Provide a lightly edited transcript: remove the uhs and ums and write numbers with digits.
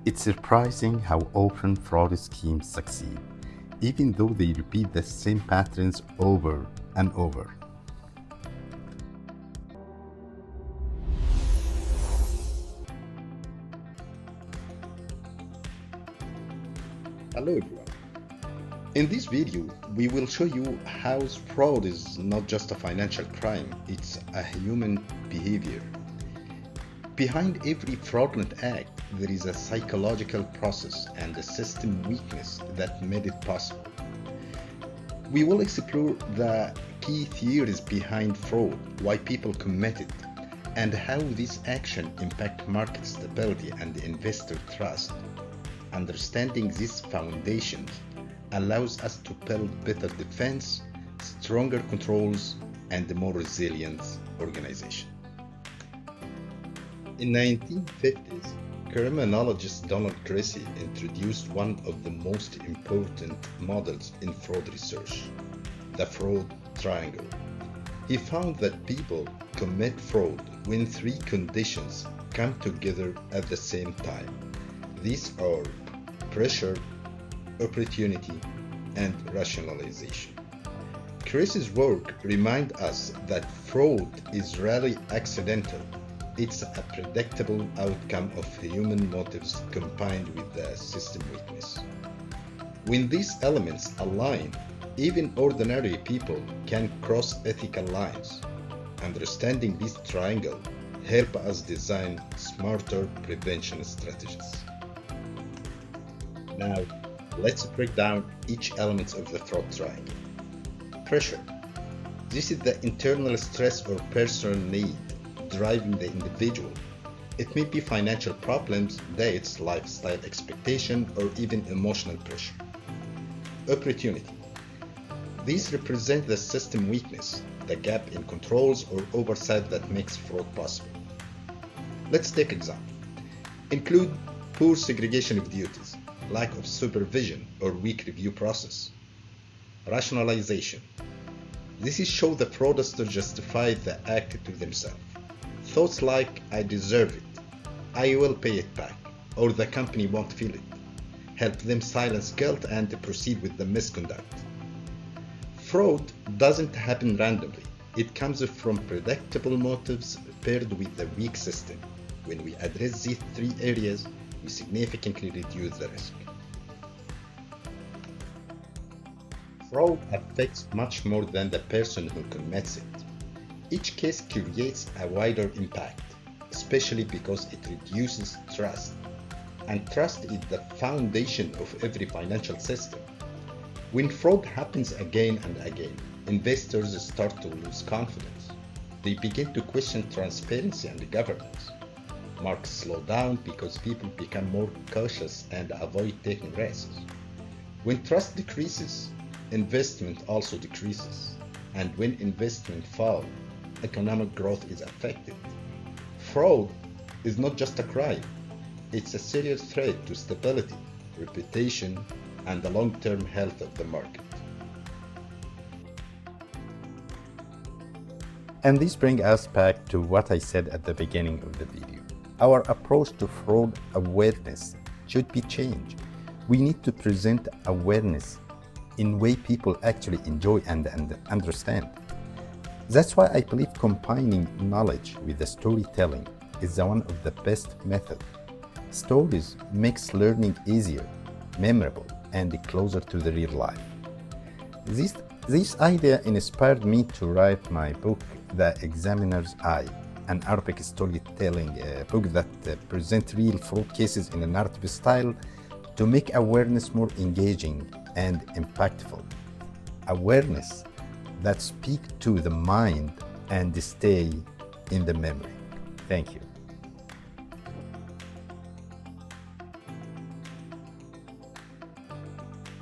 It's surprising how often fraud schemes succeed, even though they repeat the same patterns over and over. Hello everyone. In this video, we will show you how fraud is not just a financial crime, it's a human behavior. Behind every fraudulent act, there is a psychological process and a system weakness that made it possible. We will explore the key theories behind fraud, why people commit it, and how this action impacts market stability and investor trust. Understanding these foundations allows us to build better defense, stronger controls, and a more resilient organization. In the 1950s, criminologist Donald Gracie introduced one of the most important models in fraud research, the fraud triangle. He found that people commit fraud when three conditions come together at the same time. These are pressure, opportunity, and rationalization. Gracie's work reminds us that fraud is rarely accidental. It's a predictable outcome of human motives combined with the system weakness. When these elements align, even ordinary people can cross ethical lines. Understanding this triangle helps us design smarter prevention strategies. Now, let's break down each element of the fraud triangle. Pressure. This is the internal stress or personal need driving the individual. It may be financial problems, debts, lifestyle expectation, or even emotional pressure. Opportunity. These represent the system weakness, the gap in controls or oversight that makes fraud possible. Let's take example. Include poor segregation of duties, lack of supervision, or weak review process. Rationalization. This is show the fraudster justify the act to themselves. Thoughts like, I deserve it, I will pay it back, or the company won't feel it, help them silence guilt and proceed with the misconduct. Fraud doesn't happen randomly. It comes from predictable motives paired with the weak system. When we address these three areas, we significantly reduce the risk. Fraud affects much more than the person who commits it. Each case creates a wider impact, especially because it reduces trust. And trust is the foundation of every financial system. When fraud happens again and again, investors start to lose confidence. They begin to question transparency and governance. Markets slow down because people become more cautious and avoid taking risks. When trust decreases, investment also decreases. And when investment falls, economic growth is affected. Fraud is not just a crime, it's a serious threat to stability, reputation, and the long-term health of the market. And this brings us back to what I said at the beginning of the video. Our approach to fraud awareness should be changed. We need to present awareness in a way people actually enjoy and understand. That's why I believe combining knowledge with the storytelling is one of the best methods. Stories makes learning easier, memorable, and closer to the real life. This idea inspired me to write my book, The Examiner's Eye, an Arabic storytelling book that presents real fraud cases in a narrative style to make awareness more engaging and impactful. Awareness that speak to the mind and stay in the memory. Thank you.